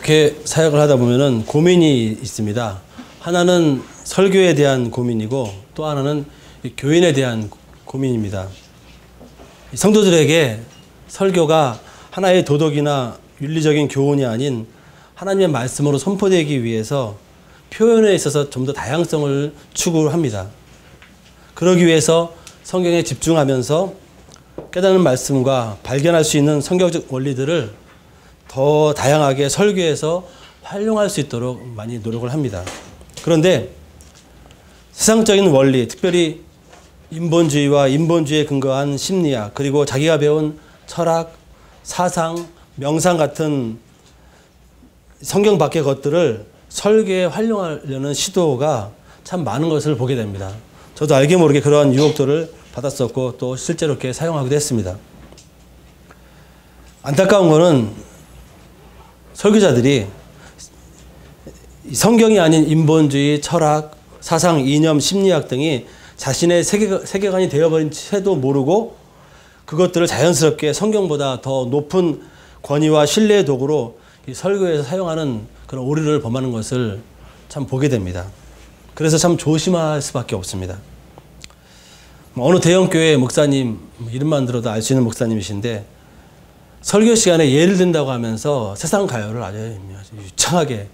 목회 사역을 하다 보면은 고민이 있습니다. 하나는 설교에 대한 고민이고 또 하나는 교인에 대한 고민입니다. 성도들에게 설교가 하나의 도덕이나 윤리적인 교훈이 아닌 하나님의 말씀으로 선포되기 위해서 표현에 있어서 좀 더 다양성을 추구합니다. 그러기 위해서 성경에 집중하면서 깨닫는 말씀과 발견할 수 있는 성경적 원리들을 더 다양하게 설교에서 활용할 수 있도록 많이 노력을 합니다. 그런데 세상적인 원리, 특별히 인본주의와 인본주의에 근거한 심리학, 그리고 자기가 배운 철학, 사상, 명상 같은 성경 밖의 것들을 설교에 활용하려는 시도가 참 많은 것을 보게 됩니다. 저도 알게 모르게 그러한 유혹들을 받았었고 또 실제로 이렇게 사용하기도 했습니다. 안타까운 거는 설교자들이 성경이 아닌 인본주의, 철학, 사상, 이념, 심리학 등이 자신의 세계관이 되어버린 채도 모르고 그것들을 자연스럽게 성경보다 더 높은 권위와 신뢰의 도구로 이 설교에서 사용하는 그런 오류를 범하는 것을 참 보게 됩니다. 그래서 참 조심할 수밖에 없습니다. 어느 대형교회 목사님, 이름만 들어도 알 수 있는 목사님이신데 설교 시간에 예를 든다고 하면서 세상 가요를 아주 유창하게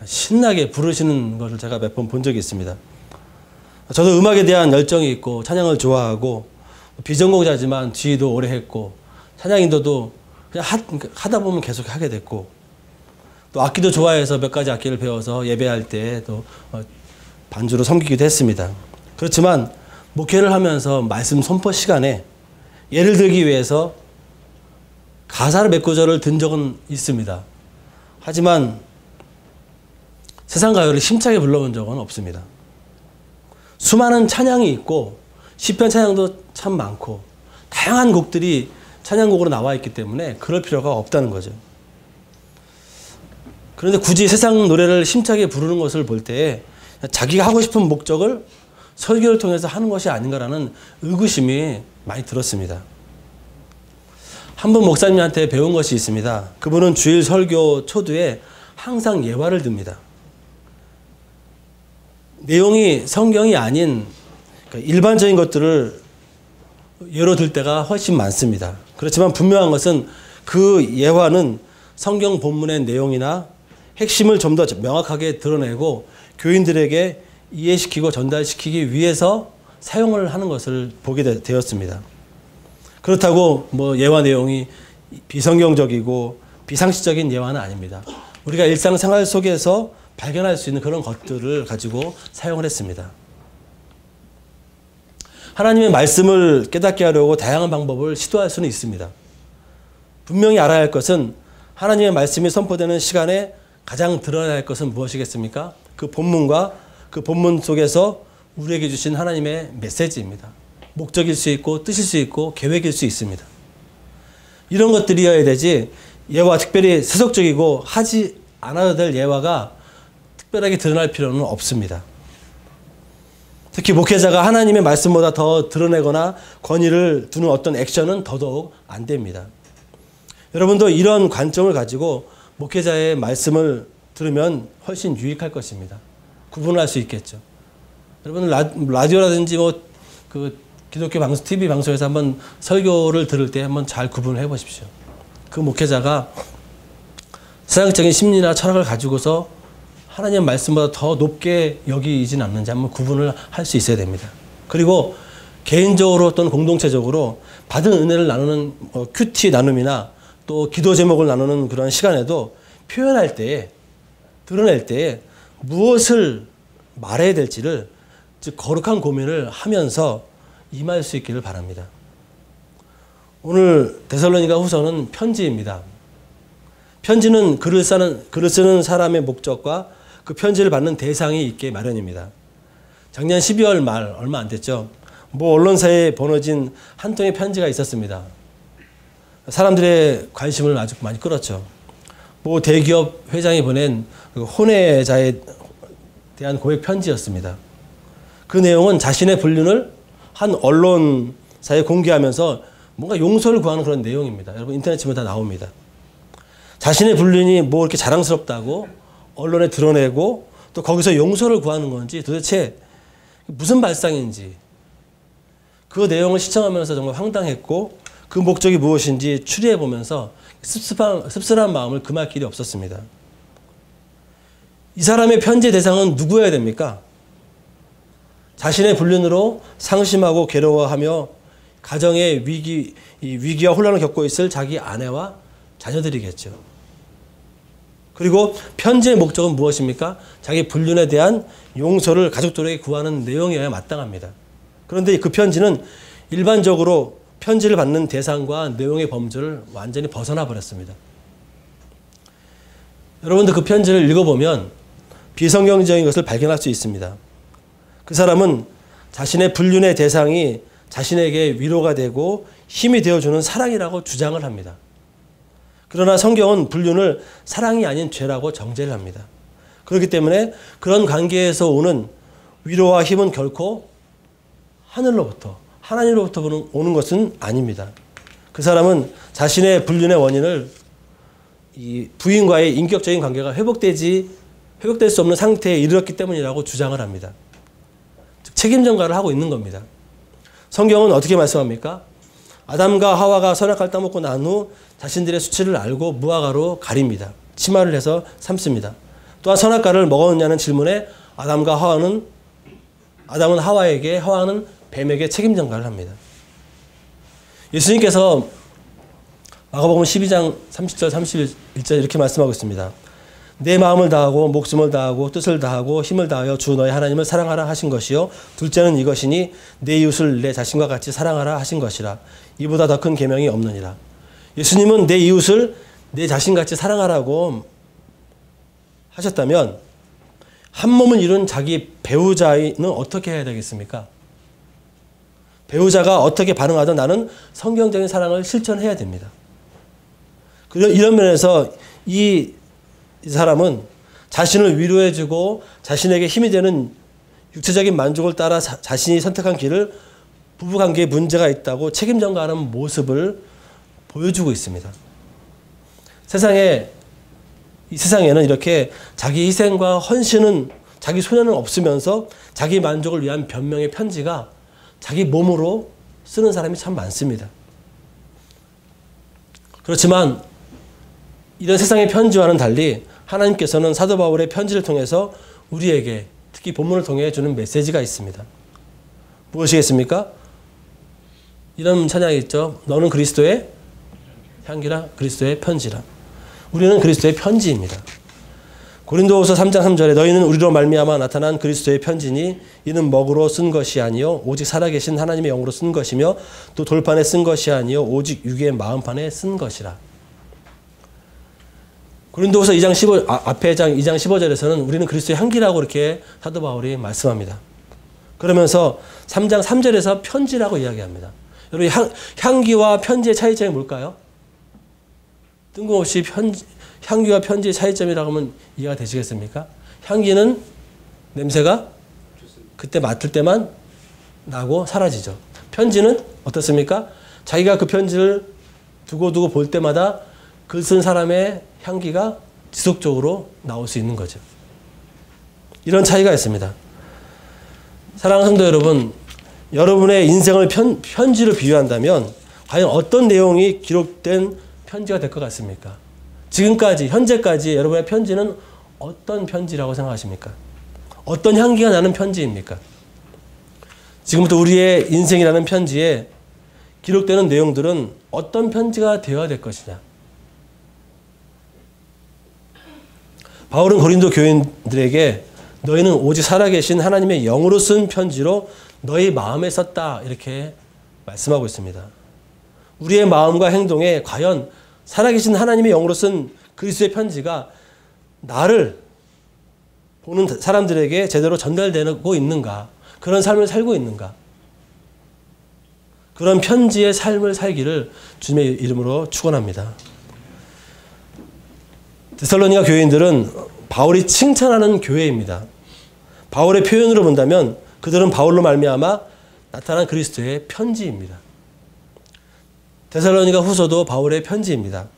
신나게 부르시는 것을 제가 몇 번 본 적이 있습니다. 저도 음악에 대한 열정이 있고 찬양을 좋아하고 비전공자지만 지휘도 오래 했고 찬양 인도도 그냥 하다 보면 계속 하게 됐고 또 악기도 좋아해서 몇 가지 악기를 배워서 예배할 때 또 반주로 섬기기도 했습니다. 그렇지만 목회를 하면서 말씀 선포 시간에 예를 들기 위해서 가사를 몇 구절을 든 적은 있습니다. 하지만 세상 가요를 힘차게 불러본 적은 없습니다. 수많은 찬양이 있고 시편 찬양도 참 많고 다양한 곡들이 찬양곡으로 나와 있기 때문에 그럴 필요가 없다는 거죠. 그런데 굳이 세상 노래를 힘차게 부르는 것을 볼 때 자기가 하고 싶은 목적을 설교를 통해서 하는 것이 아닌가라는 의구심이 많이 들었습니다. 한 분 목사님한테 배운 것이 있습니다. 그분은 주일 설교 초두에 항상 예화를 듭니다. 내용이 성경이 아닌 일반적인 것들을 예로 들 때가 훨씬 많습니다. 그렇지만 분명한 것은 그 예화는 성경 본문의 내용이나 핵심을 좀 더 명확하게 드러내고 교인들에게 이해시키고 전달시키기 위해서 사용을 하는 것을 보게 되었습니다. 그렇다고 뭐 예화 내용이 비성경적이고 비상식적인 예화는 아닙니다. 우리가 일상생활 속에서 발견할 수 있는 그런 것들을 가지고 사용을 했습니다. 하나님의 말씀을 깨닫게 하려고 다양한 방법을 시도할 수는 있습니다. 분명히 알아야 할 것은 하나님의 말씀이 선포되는 시간에 가장 드러나야 할 것은 무엇이겠습니까? 그 본문과 그 본문 속에서 우리에게 주신 하나님의 메시지입니다. 목적일 수 있고 뜻일 수 있고 계획일 수 있습니다. 이런 것들이어야 되지 예화, 특별히 세속적이고 하지 않아도 될 예화가 특별하게 드러날 필요는 없습니다. 특히 목회자가 하나님의 말씀보다 더 드러내거나 권위를 두는 어떤 액션은 더더욱 안 됩니다. 여러분도 이런 관점을 가지고 목회자의 말씀을 들으면 훨씬 유익할 것입니다. 구분할 수 있겠죠. 여러분 라디오라든지 그 기독교 방송, TV 방송에서 한번 설교를 들을 때 한번 잘 구분을 해보십시오. 그 목회자가 세상적인 심리나 철학을 가지고서 하나님의 말씀보다 더 높게 여기진 않는지 한번 구분을 할 수 있어야 됩니다. 그리고 개인적으로 또는 공동체적으로 받은 은혜를 나누는 큐티 나눔이나 또 기도 제목을 나누는 그런 시간에도 표현할 때에 드러낼 때에 무엇을 말해야 될지를 즉 거룩한 고민을 하면서 임할 수 있기를 바랍니다. 오늘 데살로니가 후서는 편지입니다. 편지는 글을 쓰는 사람의 목적과 그 편지를 받는 대상이 있게 마련입니다. 작년 12월 말 얼마 안 됐죠. 뭐 언론사에 번어진 한 통의 편지가 있었습니다. 사람들의 관심을 아주 많이 끌었죠. 뭐 대기업 회장이 보낸 혼외자에 대한 고백 편지였습니다. 그 내용은 자신의 불륜을 한 언론사에 공개하면서 뭔가 용서를 구하는 그런 내용입니다. 여러분 인터넷 치면 다 나옵니다. 자신의 불륜이 뭐 이렇게 자랑스럽다고 언론에 드러내고 또 거기서 용서를 구하는 건지 도대체 무슨 발상인지 그 내용을 시청하면서 정말 황당했고 그 목적이 무엇인지 추리해 보면서 씁쓸한 마음을 금할 길이 없었습니다. 이 사람의 편지의 대상은 누구여야 됩니까? 자신의 불륜으로 상심하고 괴로워하며 가정의 위기와 혼란을 겪고 있을 자기 아내와 자녀들이겠죠. 그리고 편지의 목적은 무엇입니까? 자기 불륜에 대한 용서를 가족들에게 구하는 내용이어야 마땅합니다. 그런데 그 편지는 일반적으로 편지를 받는 대상과 내용의 범주를 완전히 벗어나 버렸습니다. 여러분들 그 편지를 읽어보면 비성경적인 것을 발견할 수 있습니다. 그 사람은 자신의 불륜의 대상이 자신에게 위로가 되고 힘이 되어주는 사랑이라고 주장을 합니다. 그러나 성경은 불륜을 사랑이 아닌 죄라고 정죄를 합니다. 그렇기 때문에 그런 관계에서 오는 위로와 힘은 결코 하늘로부터 하나님으로부터 오는 것은 아닙니다. 그 사람은 자신의 불륜의 원인을 이 부인과의 인격적인 관계가 회복될 수 없는 상태에 이르렀기 때문이라고 주장을 합니다. 즉 책임 전가를 하고 있는 겁니다. 성경은 어떻게 말씀합니까? 아담과 하와가 선악과를 따먹고 난 후 자신들의 수치를 알고 무화과로 가립니다. 치마를 해서 삶습니다. 또한 선악과를 먹었느냐는 질문에 아담은 하와에게, 하와는 뱀에게 책임 전가를 합니다. 예수님께서 마가복음 12장 30절 31절 이렇게 말씀하고 있습니다. 내 마음을 다하고 목숨을 다하고 뜻을 다하고 힘을 다하여 주 너의 하나님을 사랑하라 하신 것이요 둘째는 이것이니 내 이웃을 내 자신과 같이 사랑하라 하신 것이라. 이보다 더 큰 계명이 없느니라. 예수님은 내 이웃을 내 자신같이 사랑하라고 하셨다면 한 몸을 이룬 자기 배우자는 어떻게 해야 되겠습니까? 배우자가 어떻게 반응하든 나는 성경적인 사랑을 실천해야 됩니다. 이런 면에서 이 사람은 자신을 위로해주고 자신에게 힘이 되는 육체적인 만족을 따라 자신이 선택한 길을 부부관계에 문제가 있다고 책임 전가하는 모습을 보여주고 있습니다. 이 세상에는 이렇게 자기 희생과 헌신은 자기 소년은 없으면서 자기 만족을 위한 변명의 편지가 자기 몸으로 쓰는 사람이 참 많습니다. 그렇지만 이런 세상의 편지와는 달리 하나님께서는 사도 바울의 편지를 통해서 우리에게 특히 본문을 통해 주는 메시지가 있습니다. 무엇이겠습니까? 이런 찬양이 있죠. 너는 그리스도의 향기라, 그리스도의 편지라. 우리는 그리스도의 편지입니다. 고린도후서 3장 3절에 너희는 우리로 말미암아 나타난 그리스도의 편지니 이는 먹으로 쓴 것이 아니요 오직 살아계신 하나님의 영으로 쓴 것이며 또 돌판에 쓴 것이 아니요 오직 육의 마음판에 쓴 것이라. 고린도후서 2장 15 앞에 2장 15절에서는 우리는 그리스도의 향기라고 이렇게 사도 바울이 말씀합니다. 그러면서 3장 3절에서 편지라고 이야기합니다. 여러분 향기와 편지의 차이점이 뭘까요? 뜬금없이 향기와 편지의 차이점이라고 하면 이해가 되시겠습니까? 향기는 냄새가 그때 맡을 때만 나고 사라지죠. 편지는 어떻습니까? 자기가 그 편지를 두고 볼 때마다 글 쓴 사람의 향기가 지속적으로 나올 수 있는 거죠. 이런 차이가 있습니다. 사랑하는 성도 여러분, 여러분의 인생을 편지로 비유한다면 과연 어떤 내용이 기록된 편지가 될 것 같습니까? 지금까지, 현재까지 여러분의 편지는 어떤 편지라고 생각하십니까? 어떤 향기가 나는 편지입니까? 지금부터 우리의 인생이라는 편지에 기록되는 내용들은 어떤 편지가 되어야 될 것이냐? 바울은 고린도 교인들에게 너희는 오직 살아계신 하나님의 영으로 쓴 편지로 너희 마음에 썼다 이렇게 말씀하고 있습니다. 우리의 마음과 행동에 과연 살아계신 하나님의 영으로 쓴 그리스도의 편지가 나를 보는 사람들에게 제대로 전달되고 있는가? 그런 삶을 살고 있는가? 그런 편지의 삶을 살기를 주님의 이름으로 축원합니다. 데살로니가 교인들은 바울이 칭찬하는 교회입니다. 바울의 표현으로 본다면 그들은 바울로 말미암아 나타난 그리스도의 편지입니다. 데살로니가 후서도 바울의 편지입니다.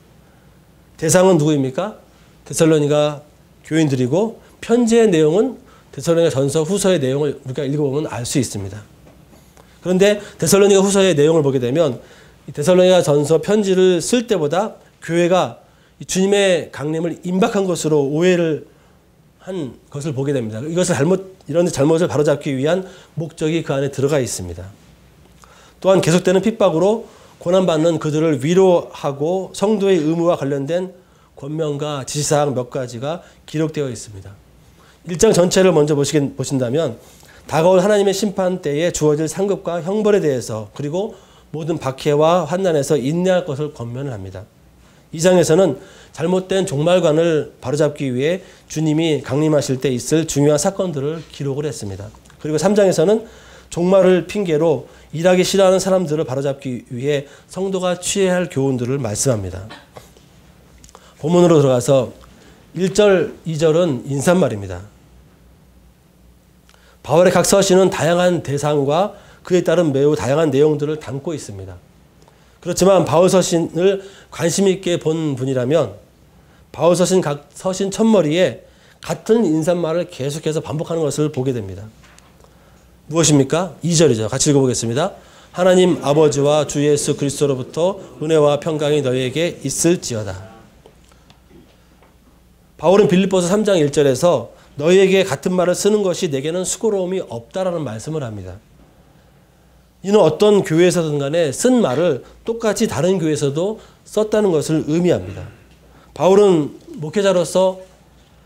대상은 누구입니까? 데살로니가 교인들이고 편지의 내용은 데살로니가 전서 후서의 내용을 우리가 읽어보면 알 수 있습니다. 그런데 데살로니가 후서의 내용을 보게 되면 데살로니가 전서 편지를 쓸 때보다 교회가 주님의 강림을 임박한 것으로 오해를 한 것을 보게 됩니다. 이런 잘못을 바로잡기 위한 목적이 그 안에 들어가 있습니다. 또한 계속되는 핍박으로 고난받는 그들을 위로하고 성도의 의무와 관련된 권면과 지시사항 몇 가지가 기록되어 있습니다. 1장 전체를 먼저 보신다면 다가올 하나님의 심판 때에 주어질 상급과 형벌에 대해서 그리고 모든 박해와 환난에서 인내할 것을 권면을 합니다. 2장에서는 잘못된 종말관을 바로잡기 위해 주님이 강림하실 때 있을 중요한 사건들을 기록을 했습니다. 그리고 3장에서는 종말을 핑계로 일하기 싫어하는 사람들을 바로잡기 위해 성도가 취해야 할 교훈들을 말씀합니다. 본문으로 들어가서 1절, 2절은 인사말입니다. 바울의 각 서신은 다양한 대상과 그에 따른 매우 다양한 내용들을 담고 있습니다. 그렇지만 바울 서신을 관심 있게 본 분이라면 바울 서신 각 서신 첫머리에 같은 인사말을 계속해서 반복하는 것을 보게 됩니다. 무엇입니까? 2절이죠. 같이 읽어보겠습니다. 하나님 아버지와 주 예수 그리스도로부터 은혜와 평강이 너희에게 있을지어다. 바울은 빌립보서 3장 1절에서 너희에게 같은 말을 쓰는 것이 내게는 수고로움이 없다라는 말씀을 합니다. 이는 어떤 교회에서든 간에 쓴 말을 똑같이 다른 교회에서도 썼다는 것을 의미합니다. 바울은 목회자로서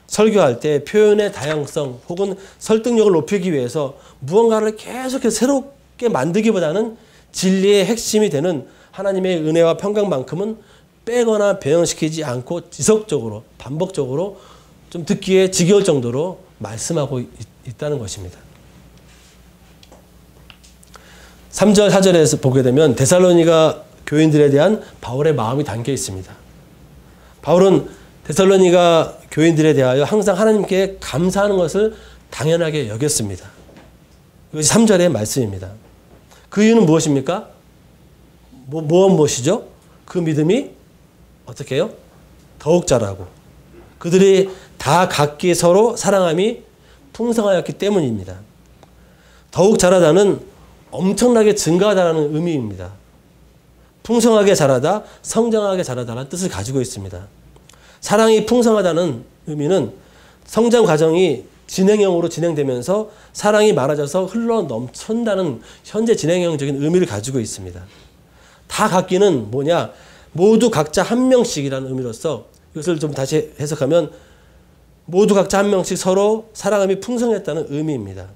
설교할 때 표현의 다양성 혹은 설득력을 높이기 위해서 무언가를 계속해서 새롭게 만들기보다는 진리의 핵심이 되는 하나님의 은혜와 평강만큼은 빼거나 변형시키지 않고 지속적으로 반복적으로 좀 듣기에 지겨울 정도로 말씀하고 있다는 것입니다. 3절, 4절에서 보게 되면 데살로니가 교인들에 대한 바울의 마음이 담겨 있습니다. 바울은 데살로니가 교인들에 대하여 항상 하나님께 감사하는 것을 당연하게 여겼습니다. 이것이 3절의 말씀입니다. 그 이유는 무엇입니까? 무엇이죠? 그 믿음이 어떻게 해요? 더욱 자라고 그들이 다 각기 서로 사랑함이 풍성하였기 때문입니다. 더욱 자라다는 엄청나게 증가하다는 의미입니다. 풍성하게 자라다, 성장하게 자라다는 뜻을 가지고 있습니다. 사랑이 풍성하다는 의미는 성장 과정이 진행형으로 진행되면서 사랑이 많아져서 흘러 넘친다는 현재 진행형적인 의미를 가지고 있습니다. 다 각기는 뭐냐? 모두 각자 한 명씩이라는 의미로서 이것을 좀 다시 해석하면 모두 각자 한 명씩 서로 사랑함이 풍성했다는 의미입니다.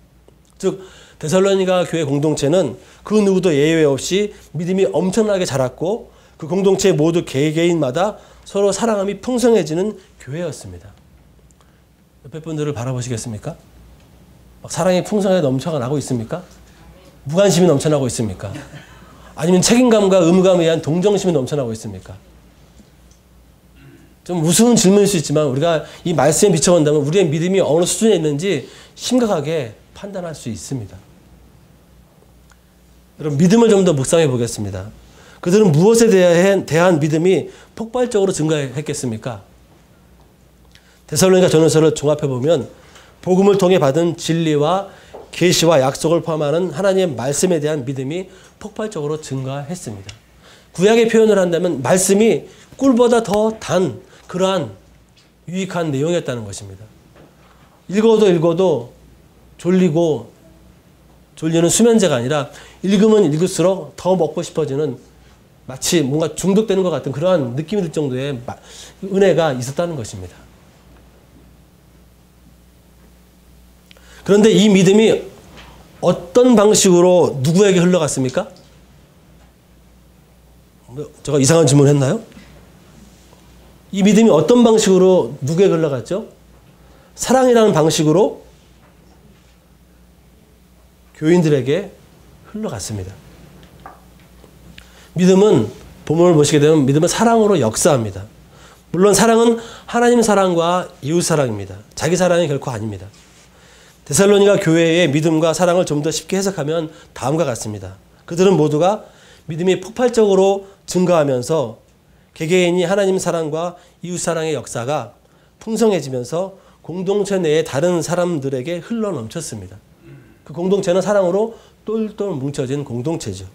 즉 데살로니가 교회 공동체는 그 누구도 예외 없이 믿음이 엄청나게 자랐고 그 공동체 모두 개개인마다 서로 사랑함이 풍성해지는 교회였습니다. 옆에 분들을 바라보시겠습니까? 막 사랑이 풍성하게 넘쳐나고 있습니까? 무관심이 넘쳐나고 있습니까? 아니면 책임감과 의무감에 의한 동정심이 넘쳐나고 있습니까? 좀 우스운 질문일 수 있지만 우리가 이 말씀에 비춰본다면 우리의 믿음이 어느 수준에 있는지 심각하게 판단할 수 있습니다. 여러분 믿음을 좀 더 묵상해 보겠습니다. 그들은 무엇에 대한 믿음이 폭발적으로 증가했겠습니까? 데살로니가 전서를 종합해 보면 복음을 통해 받은 진리와 계시와 약속을 포함하는 하나님의 말씀에 대한 믿음이 폭발적으로 증가했습니다. 구약의 표현을 한다면 말씀이 꿀보다 더 단 그러한 유익한 내용이었다는 것입니다. 읽어도 졸리는 수면제가 아니라 읽으면 읽을수록 더 먹고 싶어지는 마치 뭔가 중독되는 것 같은 그러한 느낌이 들 정도의 은혜가 있었다는 것입니다. 그런데 이 믿음이 어떤 방식으로 누구에게 흘러갔습니까? 제가 이상한 질문 했나요? 이 믿음이 어떤 방식으로 누구에게 흘러갔죠? 사랑이라는 방식으로 교인들에게 흘러갔습니다. 믿음은 본문을 보시게 되면 믿음은 사랑으로 역사합니다. 물론 사랑은 하나님 사랑과 이웃 사랑입니다. 자기 사랑이 결코 아닙니다. 데살로니가 교회의 믿음과 사랑을 좀 더 쉽게 해석하면 다음과 같습니다. 그들은 모두가 믿음이 폭발적으로 증가하면서 개개인이 하나님 사랑과 이웃 사랑의 역사가 풍성해지면서 공동체 내에 다른 사람들에게 흘러 넘쳤습니다. 그 공동체는 사랑으로 똘똘 뭉쳐진 공동체죠.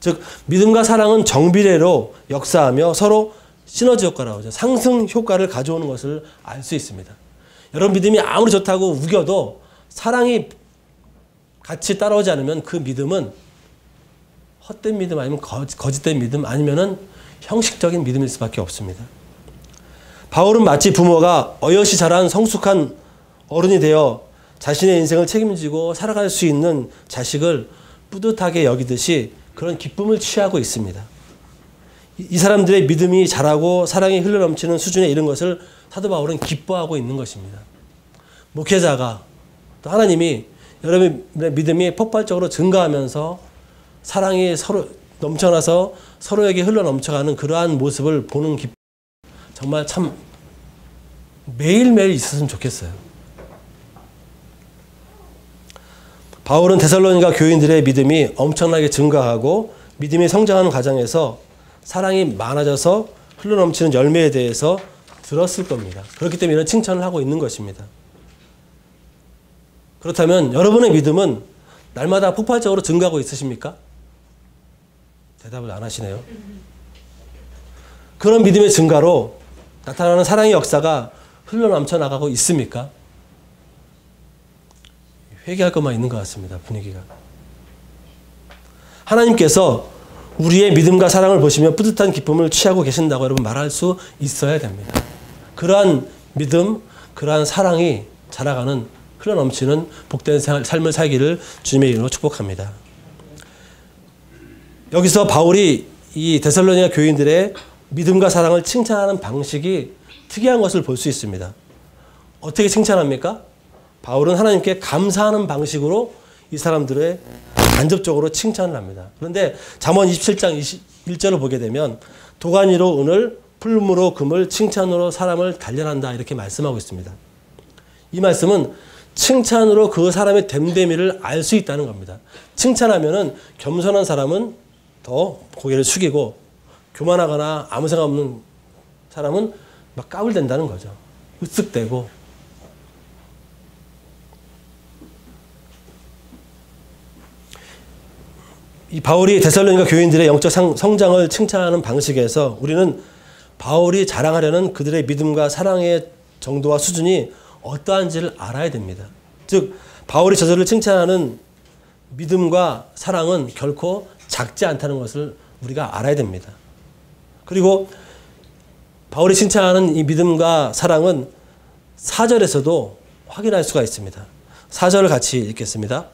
즉 믿음과 사랑은 정비례로 역사하며 서로 시너지 효과라고 하죠. 상승 효과를 가져오는 것을 알 수 있습니다. 여러분 믿음이 아무리 좋다고 우겨도 사랑이 같이 따라오지 않으면 그 믿음은 헛된 믿음 아니면 거짓된 믿음 아니면은 형식적인 믿음일 수밖에 없습니다. 바울은 마치 부모가 어여시 자란 성숙한 어른이 되어 자신의 인생을 책임지고 살아갈 수 있는 자식을 뿌듯하게 여기듯이 그런 기쁨을 취하고 있습니다. 이 사람들의 믿음이 자라고 사랑이 흘러넘치는 수준에 이른 것을 사도 바울은 기뻐하고 있는 것입니다. 목회자가 또 하나님이 여러분의 믿음이 폭발적으로 증가하면서 사랑이 서로 넘쳐나서 서로에게 흘러넘쳐가는 그러한 모습을 보는 기쁨 정말 참 매일매일 있었으면 좋겠어요. 바울은 데살로니가 교인들의 믿음이 엄청나게 증가하고 믿음이 성장하는 과정에서 사랑이 많아져서 흘러넘치는 열매에 대해서 들었을 겁니다. 그렇기 때문에 이런 칭찬을 하고 있는 것입니다. 그렇다면 여러분의 믿음은 날마다 폭발적으로 증가하고 있으십니까? 대답을 안 하시네요. 그런 믿음의 증가로 나타나는 사랑의 역사가 흘러넘쳐 나가고 있습니까? 회개할 것만 있는 것 같습니다. 분위기가. 하나님께서 우리의 믿음과 사랑을 보시며 뿌듯한 기쁨을 취하고 계신다고 여러분 말할 수 있어야 됩니다. 그러한 믿음, 그러한 사랑이 자라가는 흘러넘치는 복된 삶을 살기를 주님의 이름으로 축복합니다. 여기서 바울이 이 데살로니가 교인들의 믿음과 사랑을 칭찬하는 방식이 특이한 것을 볼 수 있습니다. 어떻게 칭찬합니까? 바울은 하나님께 감사하는 방식으로 이 사람들의 간접적으로 칭찬을 합니다. 그런데 잠언 27장 21절을 보게 되면 도가니로 은을, 풀무로 금을, 칭찬으로 사람을 단련한다 이렇게 말씀하고 있습니다. 이 말씀은 칭찬으로 그 사람의 됨됨이를 알 수 있다는 겁니다. 칭찬하면은 겸손한 사람은 더 고개를 숙이고 교만하거나 아무 생각 없는 사람은 막 까불댄다는 거죠. 으쓱대고. 이 바울이 데살로니가 교인들의 영적 성장을 칭찬하는 방식에서 우리는 바울이 자랑하려는 그들의 믿음과 사랑의 정도와 수준이 어떠한지를 알아야 됩니다. 즉 바울이 저들을 칭찬하는 믿음과 사랑은 결코 작지 않다는 것을 우리가 알아야 됩니다. 그리고 바울이 칭찬하는 이 믿음과 사랑은 4절에서도 확인할 수가 있습니다. 4절을 같이 읽겠습니다.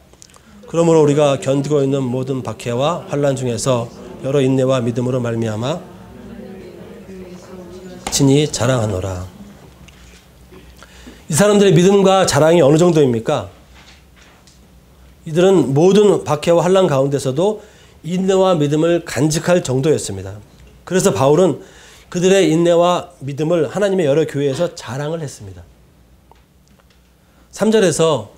그러므로 우리가 견디고 있는 모든 박해와 환난 중에서 여러 인내와 믿음으로 말미암아 친히 자랑하노라. 이 사람들의 믿음과 자랑이 어느 정도입니까? 이들은 모든 박해와 환난 가운데서도 인내와 믿음을 간직할 정도였습니다. 그래서 바울은 그들의 인내와 믿음을 하나님의 여러 교회에서 자랑을 했습니다. 3절에서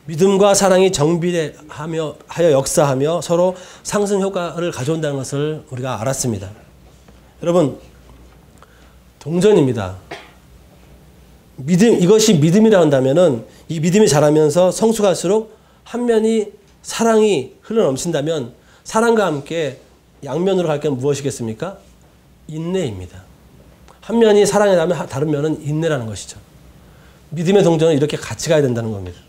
믿음과 사랑이 정비하여 역사하며 서로 상승 효과를 가져온다는 것을 우리가 알았습니다. 여러분 동전입니다. 믿음, 이것이 믿음이라 한다면은 이 믿음이 자라면서 성숙할수록 한 면이 사랑이 흘러넘친다면 사랑과 함께 양면으로 갈 게 무엇이겠습니까? 인내입니다. 한 면이 사랑이라면 다른 면은 인내라는 것이죠. 믿음의 동전은 이렇게 같이 가야 된다는 겁니다.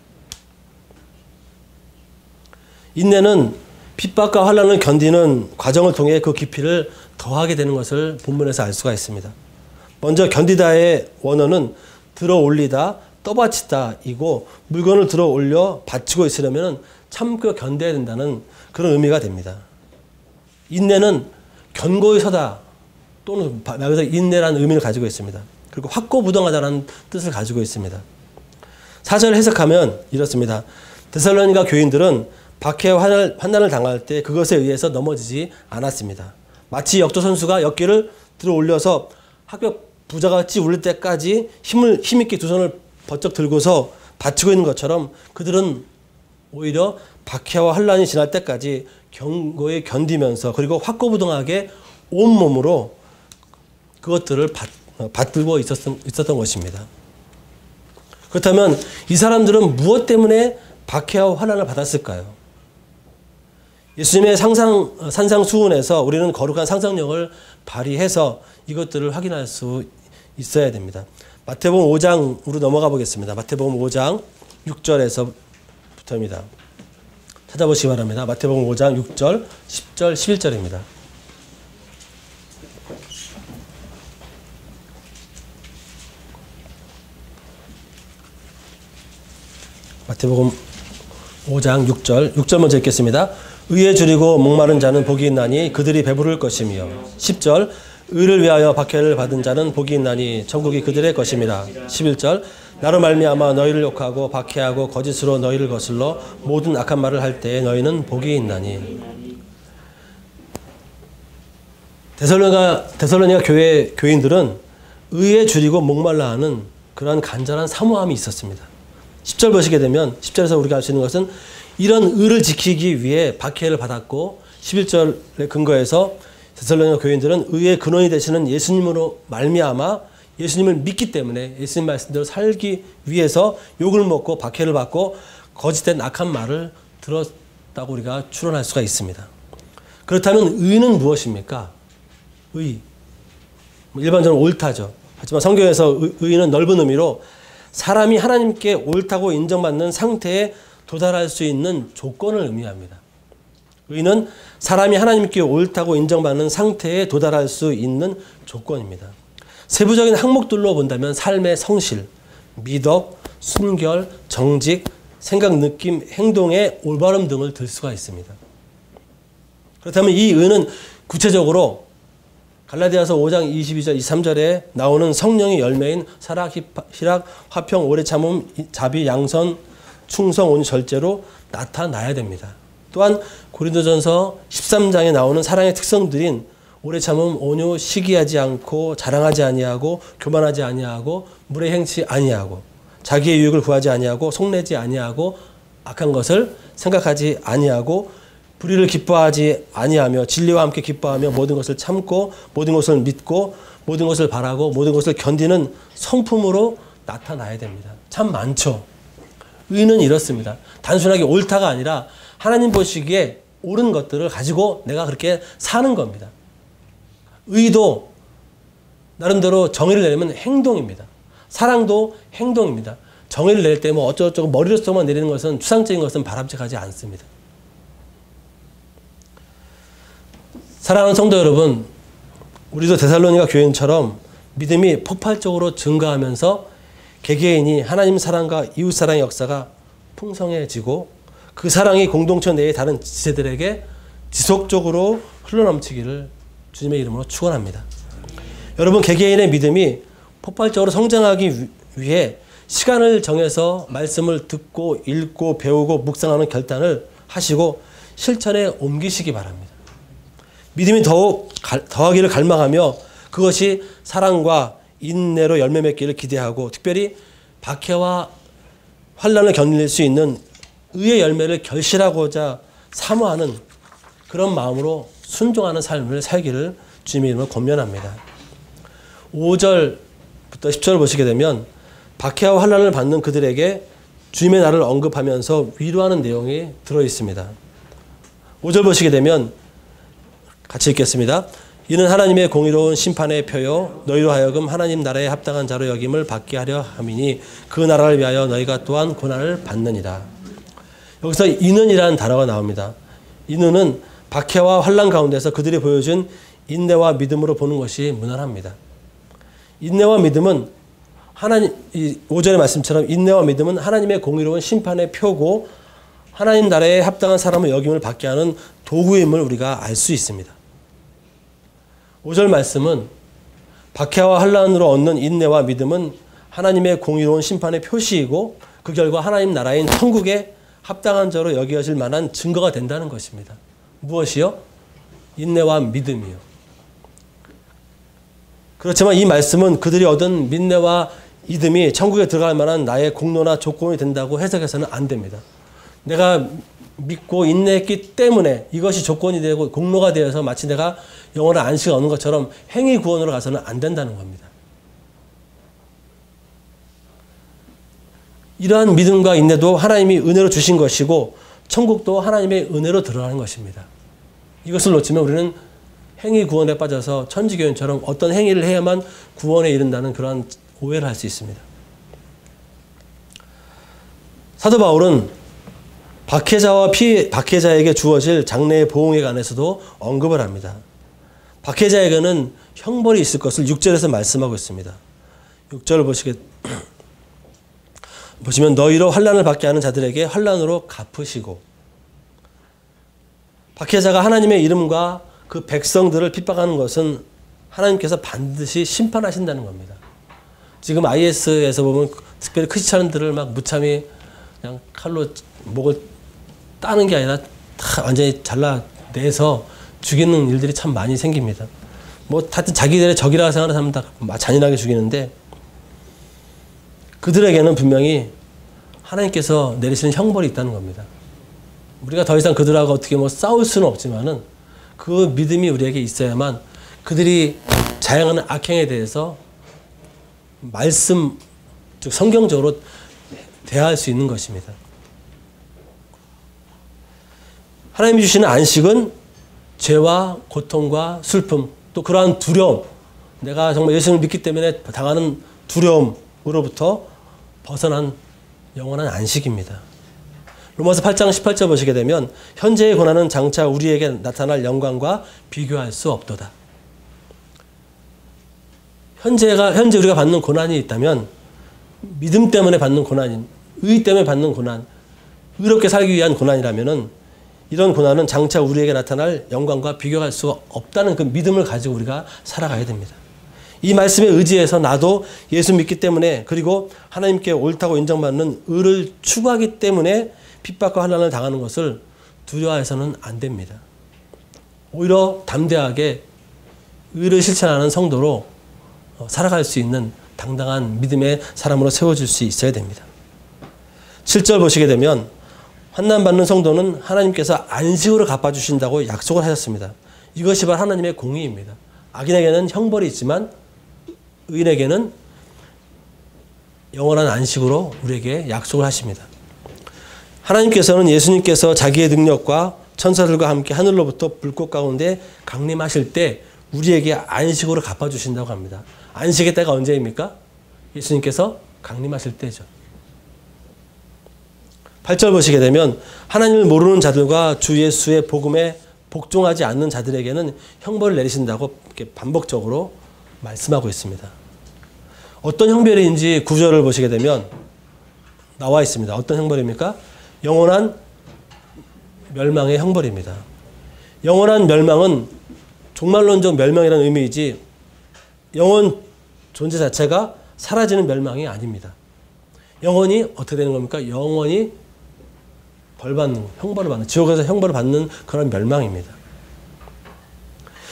인내는 핍박과 환난을 견디는 과정을 통해 그 깊이를 더하게 되는 것을 본문에서 알 수가 있습니다. 먼저 견디다의 원어는 들어 올리다, 떠받치다이고 물건을 들어 올려 받치고 있으려면 참고 견뎌야 된다는 그런 의미가 됩니다. 인내는 견고히 서다 또는 여기서 인내라는 의미를 가지고 있습니다. 그리고 확고부동하다는 뜻을 가지고 있습니다. 사절을 해석하면 이렇습니다. 데살로니가 교인들은 박해와 환난을 당할 때 그것에 의해서 넘어지지 않았습니다. 마치 역도 선수가 역기를 들어 올려서 합격 부자같이 울릴 때까지 힘있게 두 손을 번쩍 들고서 받치고 있는 것처럼 그들은 오히려 박해와 환난이 지날 때까지 견고히 견디면서 그리고 확고부동하게 온몸으로 그것들을 받들고 있었던 것입니다. 그렇다면 이 사람들은 무엇 때문에 박해와 환난을 받았을까요? 예수님의 산상수훈에서 우리는 거룩한 상상력을 발휘해서 이것들을 확인할 수 있어야 됩니다. 마태복음 5장으로 넘어가 보겠습니다. 마태복음 5장 6절에서부터입니다. 찾아보시기 바랍니다. 마태복음 5장 6절, 10절, 11절입니다. 마태복음 5장 6절 먼저 읽겠습니다. 의에 줄이고 목마른 자는 복이 있나니 그들이 배부를 것이며 10절 의를 위하여 박해를 받은 자는 복이 있나니 천국이 그들의 것임이라. 11절 나로 말미암아 너희를 욕하고 박해하고 거짓으로 너희를 거슬러 모든 악한 말을 할 때에 너희는 복이 있나니. 데살로니가 교회 교인들은 의에 줄이고 목말라 하는 그러한 간절한 사모함이 있었습니다. 10절 보시게 되면 10절에서 우리가 알 수 있는 것은 이런 의를 지키기 위해 박해를 받았고 11절의 근거에서 데살로니가 교인들은 의의 근원이 되시는 예수님으로 말미암아 예수님을 믿기 때문에 예수님 말씀대로 살기 위해서 욕을 먹고 박해를 받고 거짓된 악한 말을 들었다고 우리가 추론할 수가 있습니다. 그렇다면 의는 무엇입니까? 의. 일반적으로 옳다죠. 하지만 성경에서 의는 넓은 의미로 사람이 하나님께 옳다고 인정받는 상태에 도달할 수 있는 조건을 의미합니다. 의는 사람이 하나님께 옳다고 인정받는 상태에 도달할 수 있는 조건입니다. 세부적인 항목들로 본다면 삶의 성실, 미덕, 순결, 정직, 생각, 느낌, 행동의 올바름 등을 들 수가 있습니다. 그렇다면 이 의는 구체적으로 갈라디아서 5장 22절 23절에 나오는 성령의 열매인 사랑, 희락, 화평, 오래 참음, 자비, 양선, 충성, 온유, 절제로 나타나야 됩니다. 또한 고린도전서 13장에 나오는 사랑의 특성들인 오래 참음, 온유, 시기하지 않고 자랑하지 아니하고 교만하지 아니하고 물에 행치 아니하고 자기의 유익을 구하지 아니하고 속내지 아니하고 악한 것을 생각하지 아니하고 불의를 기뻐하지 아니하며 진리와 함께 기뻐하며 모든 것을 참고 모든 것을 믿고 모든 것을 바라고 모든 것을 견디는 성품으로 나타나야 됩니다. 참 많죠. 의는 이렇습니다. 단순하게 옳다가 아니라 하나님 보시기에 옳은 것들을 가지고 내가 그렇게 사는 겁니다. 의도 나름대로 정의를 내리면 행동입니다. 사랑도 행동입니다. 정의를 낼 때 뭐 어쩌고저쩌고 머리로서만 내리는 것은 추상적인 것은 바람직하지 않습니다. 사랑하는 성도 여러분, 우리도 데살로니가 교인처럼 믿음이 폭발적으로 증가하면서 개개인이 하나님 사랑과 이웃 사랑의 역사가 풍성해지고 그 사랑이 공동체 내의 다른 지체들에게 지속적으로 흘러넘치기를 주님의 이름으로 축원합니다. 여러분, 개개인의 믿음이 폭발적으로 성장하기 위해 시간을 정해서 말씀을 듣고 읽고 배우고 묵상하는 결단을 하시고 실천에 옮기시기 바랍니다. 믿음이 더하기를 갈망하며 그것이 사랑과 인내로 열매 맺기를 기대하고 특별히 박해와 환난을 견딜 수 있는 의의 열매를 결실하고자 사모하는 그런 마음으로 순종하는 삶을 살기를 주님의 이름으로 권면합니다. 5절부터 10절을 보시게 되면 박해와 환난을 받는 그들에게 주님의 날을 언급하면서 위로하는 내용이 들어있습니다. 5절 보시게 되면 같이 읽겠습니다. 이는 하나님의 공의로운 심판의 표요 너희로 하여금 하나님 나라에 합당한 자로 여김을 받게 하려 함이니 그 나라를 위하여 너희가 또한 고난을 받느니라. 여기서 이는이라는 단어가 나옵니다. 이는은 박해와 환난 가운데서 그들이 보여준 인내와 믿음으로 보는 것이 무난합니다. 인내와 믿음은 하나님, 5절의 말씀처럼 인내와 믿음은 하나님의 공의로운 심판의 표고 하나님 나라에 합당한 사람을 여김을 받게 하는 도구임을 우리가 알 수 있습니다. 5절 말씀은 박해와 환난으로 얻는 인내와 믿음은 하나님의 공의로운 심판의 표시이고 그 결과 하나님 나라인 천국에 합당한 자로 여겨질 만한 증거가 된다는 것입니다. 무엇이요? 인내와 믿음이요. 그렇지만 이 말씀은 그들이 얻은 인내와 믿음이 천국에 들어갈 만한 나의 공로나 조건이 된다고 해석해서는 안 됩니다. 내가 믿고 인내했기 때문에 이것이 조건이 되고 공로가 되어서 마치 내가 영원한 안식을 얻는 것처럼 행위 구원으로 가서는 안 된다는 겁니다. 이러한 믿음과 인내도 하나님이 은혜로 주신 것이고 천국도 하나님의 은혜로 드러나는 것입니다. 이것을 놓치면 우리는 행위 구원에 빠져서 천주교인처럼 어떤 행위를 해야만 구원에 이른다는 그러한 오해를 할 수 있습니다. 사도 바울은 박해자와 박해자에게 주어질 장래의 보응에 관해서도 언급을 합니다. 박해자에게는 형벌이 있을 것을 6절에서 말씀하고 있습니다. 6절을 보시면 너희로 환난을 받게 하는 자들에게 환난으로 갚으시고, 박해자가 하나님의 이름과 그 백성들을 핍박하는 것은 하나님께서 반드시 심판하신다는 겁니다. 지금 IS에서 보면 특별히 크리스찬들을 막 무참히 그냥 칼로 목을 따는 게 아니라 다 완전히 잘라내서 죽이는 일들이 참 많이 생깁니다. 뭐 하여튼 자기들의 적이라고 생각하는 사람은 다 잔인하게 죽이는데, 그들에게는 분명히 하나님께서 내리시는 형벌이 있다는 겁니다. 우리가 더 이상 그들하고 어떻게 뭐 싸울 수는 없지만은 그 믿음이 우리에게 있어야만 그들이 자행하는 악행에 대해서 말씀, 즉 성경적으로 대할 수 있는 것입니다. 하나님이 주시는 안식은 죄와 고통과 슬픔, 또 그러한 두려움, 내가 정말 예수님을 믿기 때문에 당하는 두려움으로부터 벗어난 영원한 안식입니다. 로마서 8장 18절 보시게 되면 현재의 고난은 장차 우리에게 나타날 영광과 비교할 수 없도다. 현재 우리가 받는 고난이 있다면 믿음 때문에 받는 고난인, 의 때문에 받는 고난, 의롭게 살기 위한 고난이라면은 이런 고난은 장차 우리에게 나타날 영광과 비교할 수 없다는 그 믿음을 가지고 우리가 살아가야 됩니다. 이 말씀에 의지해서 나도 예수 믿기 때문에, 그리고 하나님께 옳다고 인정받는 의를 추구하기 때문에 핍박과 환난을 당하는 것을 두려워해서는 안 됩니다. 오히려 담대하게 의를 실천하는 성도로 살아갈 수 있는 당당한 믿음의 사람으로 세워질 수 있어야 됩니다. 7절 보시게 되면 환난받는 성도는 하나님께서 안식으로 갚아주신다고 약속을 하셨습니다. 이것이 바로 하나님의 공의입니다. 악인에게는 형벌이 있지만 의인에게는 영원한 안식으로 우리에게 약속을 하십니다. 하나님께서는 예수님께서 자기의 능력과 천사들과 함께 하늘로부터 불꽃 가운데 강림하실 때 우리에게 안식으로 갚아주신다고 합니다. 안식의 때가 언제입니까? 예수님께서 강림하실 때죠. 8절 보시게 되면 하나님을 모르는 자들과 주 예수의 복음에 복종하지 않는 자들에게는 형벌을 내리신다고 이렇게 반복적으로 말씀하고 있습니다. 어떤 형벌인지 9절을 보시게 되면 나와 있습니다. 어떤 형벌입니까? 영원한 멸망의 형벌입니다. 영원한 멸망은 종말론적 멸망이라는 의미이지 영원 존재 자체가 사라지는 멸망이 아닙니다. 영원히 어떻게 되는 겁니까? 영원히 벌받는, 형벌을 받는, 지옥에서 형벌을 받는 그런 멸망입니다.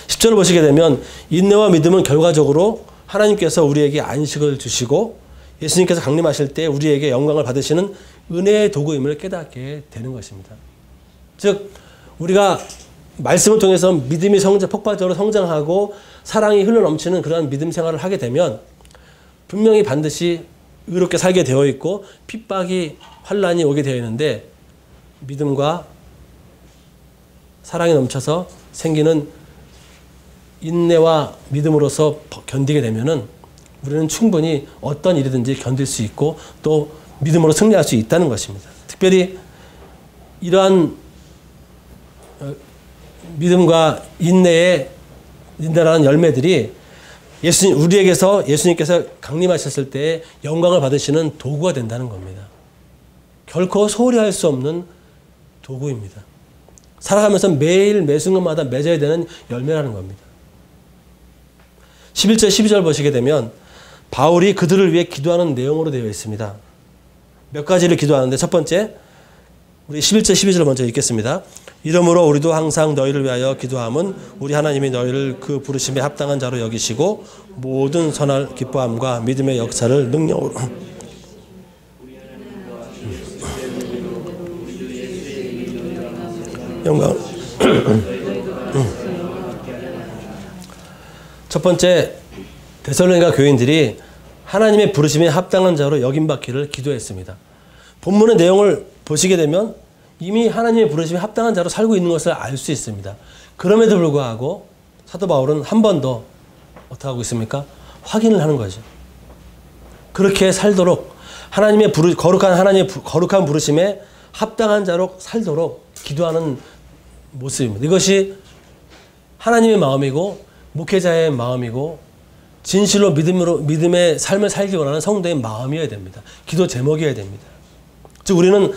10절을 보시게 되면 인내와 믿음은 결과적으로 하나님께서 우리에게 안식을 주시고 예수님께서 강림하실 때 우리에게 영광을 받으시는 은혜의 도구임을 깨닫게 되는 것입니다. 즉 우리가 말씀을 통해서 믿음이 폭발적으로 성장하고 사랑이 흘러넘치는 그런 믿음 생활을 하게 되면 분명히 반드시 의롭게 살게 되어 있고 핍박이 환난이 오게 되어 있는데 믿음과 사랑이 넘쳐서 생기는 인내와 믿음으로서 견디게 되면은 우리는 충분히 어떤 일이든지 견딜 수 있고 또 믿음으로 승리할 수 있다는 것입니다. 특별히 이러한 믿음과 인내라는 열매들이 우리에게서 예수님께서 강림하셨을 때 영광을 받으시는 도구가 된다는 겁니다. 결코 소홀히 할 수 없는 도구입니다. 살아가면서 매일 매순간마다 맺어야 되는 열매라는 겁니다. 11절 12절 보시게 되면 바울이 그들을 위해 기도하는 내용으로 되어 있습니다. 몇 가지를 기도하는데 첫 번째, 우리 11절 12절 먼저 읽겠습니다. 이러므로 우리도 항상 너희를 위하여 기도함은 우리 하나님이 너희를 그 부르심에 합당한 자로 여기시고 모든 선할 기뻐함과 믿음의 역사를 능력으로 영광. 첫 번째, 데살로니가 교인들이 하나님의 부르심에 합당한 자로 여김받기를 기도했습니다. 본문의 내용을 보시게 되면 이미 하나님의 부르심에 합당한 자로 살고 있는 것을 알 수 있습니다. 그럼에도 불구하고 사도 바울은 한 번 더 어떻게 하고 있습니까? 확인을 하는 거죠. 그렇게 살도록 하나님의 거룩한 부르심에 합당한 자로 살도록 기도하는 모습입니다. 이것이 하나님의 마음이고 목회자의 마음이고 진실로 믿음의 삶을 살기 원하는 성도의 마음이어야 됩니다. 기도 제목이어야 됩니다. 즉 우리는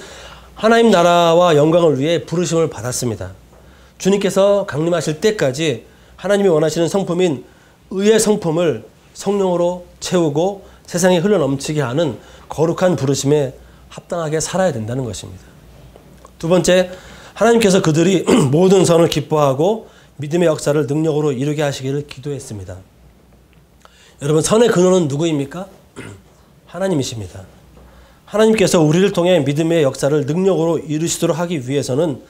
하나님 나라와 영광을 위해 부르심을 받았습니다. 주님께서 강림하실 때까지 하나님이 원하시는 성품인 의의 성품을 성령으로 채우고 세상에 흘러넘치게 하는 거룩한 부르심에 합당하게 살아야 된다는 것입니다. 두 번째, 하나님께서 그들이 모든 선을 기뻐하고 믿음의 역사를 능력으로 이루게 하시기를 기도했습니다. 여러분, 선의 근원은 누구입니까? 하나님이십니다. 하나님께서 우리를 통해 믿음의 역사를 능력으로 이루시도록 하기 위해서는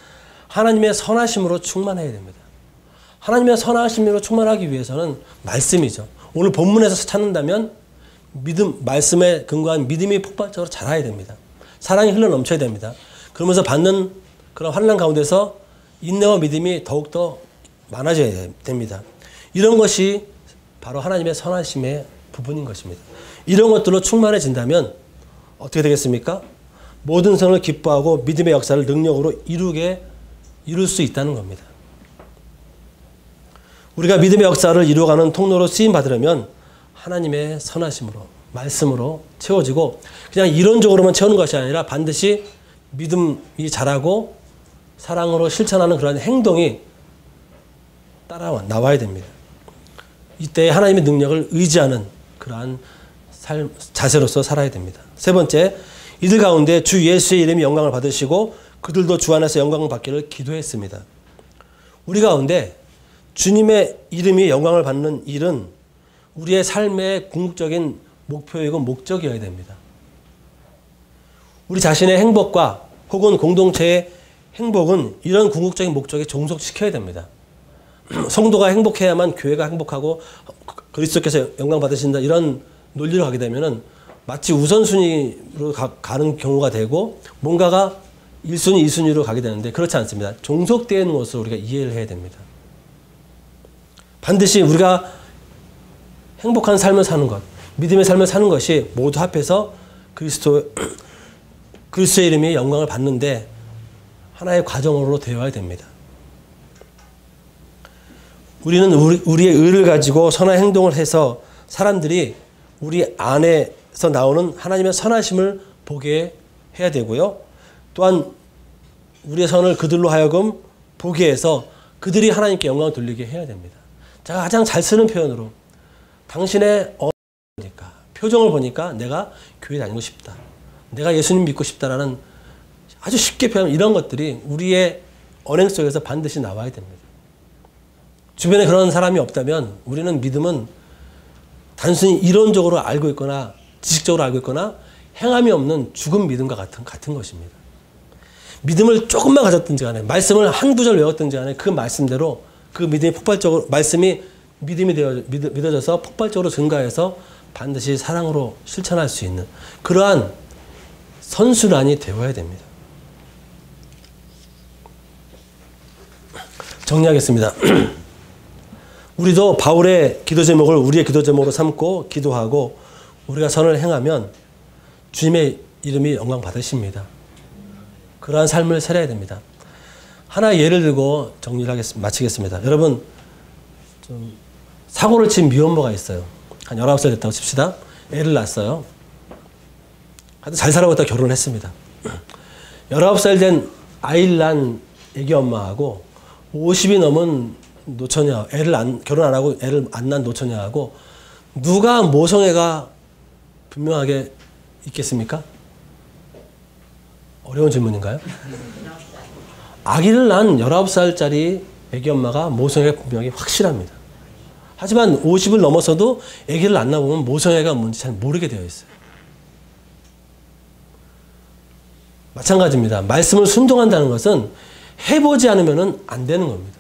하나님의 선하심으로 충만해야 됩니다. 하나님의 선하심으로 충만하기 위해서는 말씀이죠. 오늘 본문에서 찾는다면 말씀에 근거한 믿음이 폭발적으로 자라야 됩니다. 사랑이 흘러넘쳐야 됩니다. 그러면서 받는 그런 환난 가운데서 인내와 믿음이 더욱더 많아져야 됩니다. 이런 것이 바로 하나님의 선하심의 부분인 것입니다. 이런 것들로 충만해진다면 어떻게 되겠습니까? 모든 선을 기뻐하고 믿음의 역사를 능력으로 이룰 수 있다는 겁니다. 우리가 믿음의 역사를 이루어가는 통로로 쓰임 받으려면 하나님의 선하심으로, 말씀으로 채워지고 그냥 이론적으로만 채우는 것이 아니라 반드시 믿음이 자라고 사랑으로 실천하는 그런 행동이 나와야 됩니다. 이때 하나님의 능력을 의지하는 그러한 자세로서 살아야 됩니다. 세 번째, 이들 가운데 주 예수의 이름이 영광을 받으시고 그들도 주 안에서 영광을 받기를 기도했습니다. 우리 가운데 주님의 이름이 영광을 받는 일은 우리의 삶의 궁극적인 목표이고 목적이어야 됩니다. 우리 자신의 행복과 혹은 공동체의 행복은 이런 궁극적인 목적에 종속시켜야 됩니다. 성도가 행복해야만 교회가 행복하고 그리스도께서 영광 받으신다 이런 논리로 가게 되면은 마치 우선순위로 가는 경우가 되고 뭔가가 1순위, 2순위로 가게 되는데 그렇지 않습니다. 종속되어 있는 것을 우리가 이해를 해야 됩니다. 반드시 우리가 행복한 삶을 사는 것, 믿음의 삶을 사는 것이 모두 합해서 그리스도의 이름이 영광을 받는데 하나의 과정으로 되어야 됩니다. 우리는 우리의 의를 가지고 선한 행동을 해서 사람들이 우리 안에서 나오는 하나님의 선하심을 보게 해야 되고요. 또한 우리의 선을 그들로 하여금 보게 해서 그들이 하나님께 영광을 돌리게 해야 됩니다. 제가 가장 잘 쓰는 표현으로 당신의 표정을 보니까 내가 교회 다니고 싶다. 내가 예수님 믿고 싶다라는 아주 쉽게 표현하면 이런 것들이 우리의 언행 속에서 반드시 나와야 됩니다. 주변에 그런 사람이 없다면 우리는 믿음은 단순히 이론적으로 알고 있거나 지식적으로 알고 있거나 행함이 없는 죽은 믿음과 같은 것입니다. 믿음을 조금만 가졌든지 간에 말씀을 한 구절 외웠든지 간에 그 말씀대로 그 믿음이 폭발적으로 말씀이 믿음이 믿어져서 폭발적으로 증가해서 반드시 사랑으로 실천할 수 있는 그러한 선순환이 되어야 됩니다. 정리하겠습니다. 우리도 바울의 기도 제목을 우리의 기도 제목으로 삼고 기도하고 우리가 선을 행하면 주님의 이름이 영광 받으십니다. 그러한 삶을 살아야 됩니다. 하나의 예를 들고 정리를 마치겠습니다. 여러분, 좀 사고를 친 미혼모가 있어요. 한 19살 됐다고 칩시다. 애를 낳았어요. 하여튼 잘 살아고 있다가 결혼을 했습니다. 19살 된 아이를 낳은 애기 엄마하고 50이 넘은 노처녀, 결혼 안 하고 애를 안 낳은 노처녀하고 누가 모성애가 분명하게 있겠습니까? 어려운 질문인가요? 아기를 낳은 19살짜리 애기 엄마가 모성애가 분명히 확실합니다. 하지만 50을 넘어서도 아기를 안 낳아보면 모성애가 뭔지 잘 모르게 되어 있어요. 마찬가지입니다. 말씀을 순종한다는 것은 해보지 않으면 안 되는 겁니다.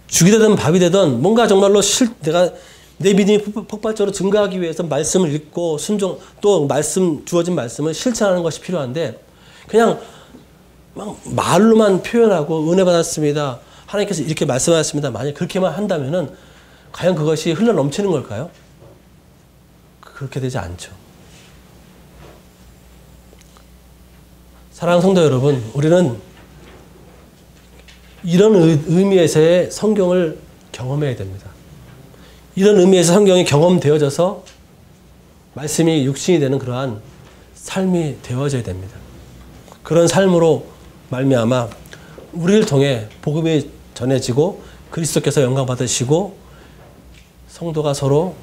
죽이 되든 밥이 되든 뭔가 정말로 내가 내 믿음이 폭발적으로 증가하기 위해서 말씀을 읽고 순종, 또 주어진 말씀을 실천하는 것이 필요한데, 그냥 막 말로만 표현하고 은혜 받았습니다, 하나님께서 이렇게 말씀하셨습니다, 만약 그렇게만 한다면은 과연 그것이 흘러 넘치는 걸까요? 그렇게 되지 않죠. 사랑하는 성도 여러분, 우리는 이런 의미에서의 성경을 경험해야 됩니다. 이런 의미에서 성경이 경험되어져서 말씀이 육신이 되는 그러한 삶이 되어져야 됩니다. 그런 삶으로 말미암아 우리를 통해 복음이 전해지고 그리스도께서 영광 받으시고 성도가 서로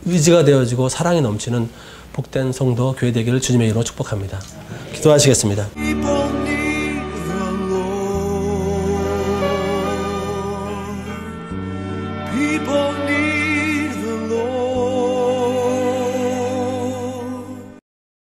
의지가 되어지고 사랑이 넘치는 복된 성도 교회 되기를 주님의 이름으로 축복합니다. 기도하시겠습니다. People need